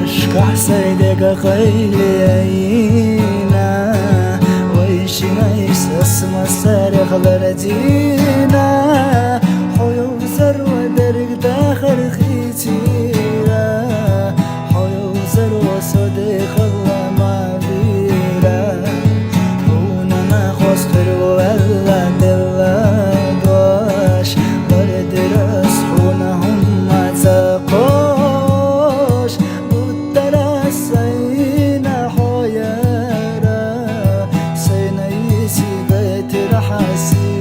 كحسيدك خيلينا ويش ما يسسم السارخ بردينا حيو ثروة درق داخل خيتينا حيو ثروة صديق الله ما بينا هونا ما خسر ولا دلادواش ورد راس هونا هم ما تقوش سينا حيارا سينا يسي بيت رحاسي